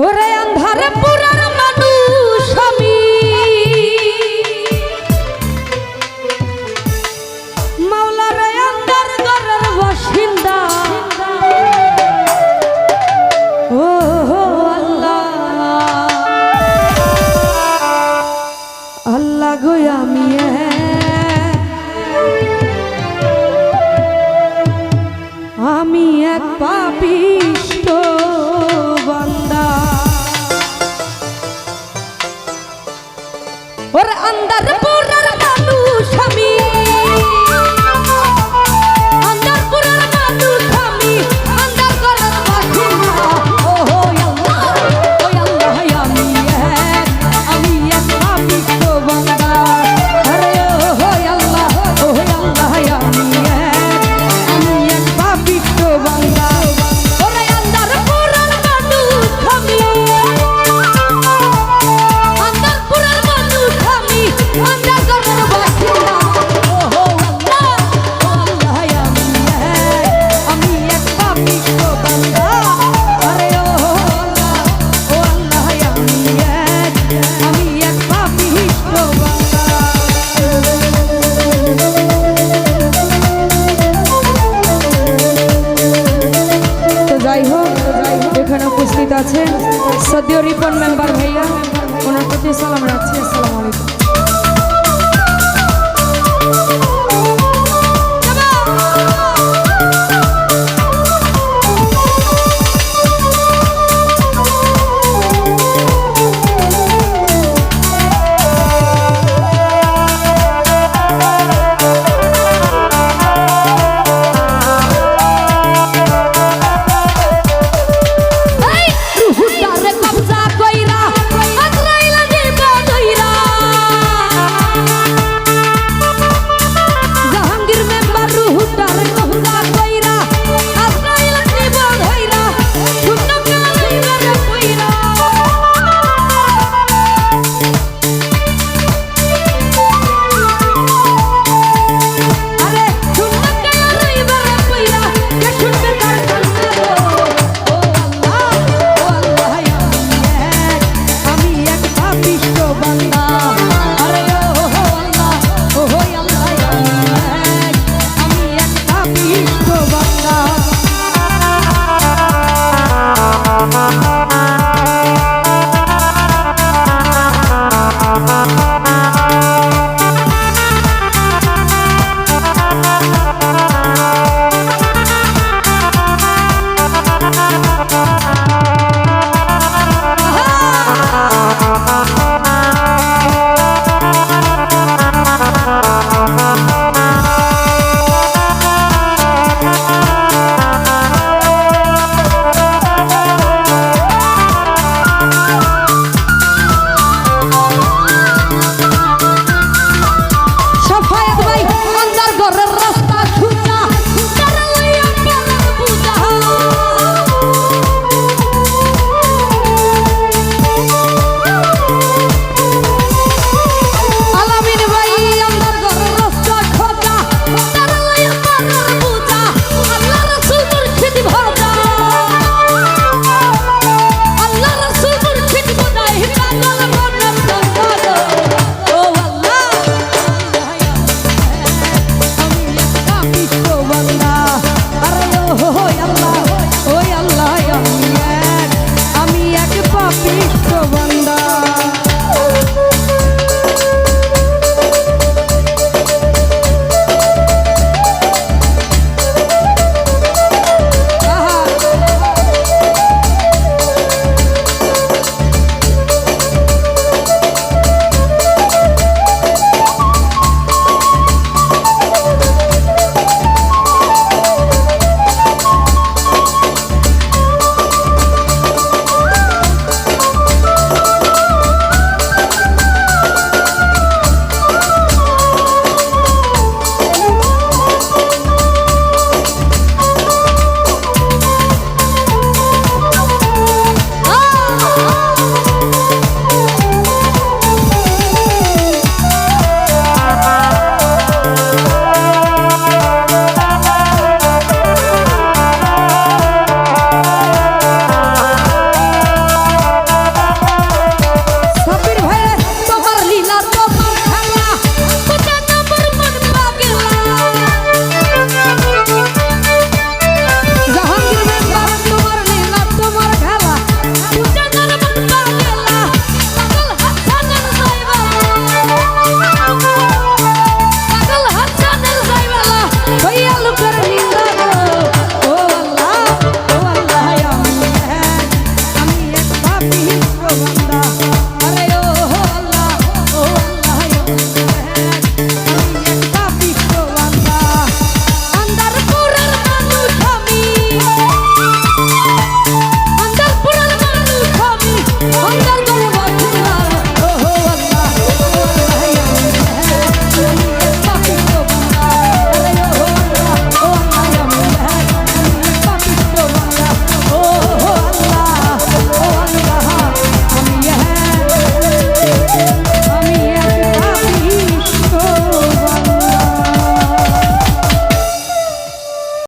ওরে আন্ধারে পুরার মানুষ আমি মাওলারে আন্ধার ঘরের বাসিন্দা ও আল্লাহ আল্লাহ গো আমি এক পাপিষ্ঠ বান্দা ওর আন্ধার পুরার মানুষ আমি আন্ধার পুরার মানুষ আমি আন্ধার ঘরের বাসিন্দা ও আল্লাহ আমি এক পাপিষ্ঠ বান্দা আরে ও আল্লাহ আমি এক পাপিষ্ঠ বান্দা ওরে আন্ধার পুরার মানুষ আমি আন্ধার পুরার মানুষ আমি আন্ধার ঘরের বাসিন্দা ও আল্লাহ আমি এক পাপিষ্ঠ বান্দা আরে ও আল্লাহ আমি এক পাপিষ্ঠ বান্দা। তো যাই হোক এখানে উপস্থিত আছেন সদ্য রিপন মেম্বার ভাইয়া ওনার প্রতি সালাম রাখছি। আসসালামু আলাইকুম।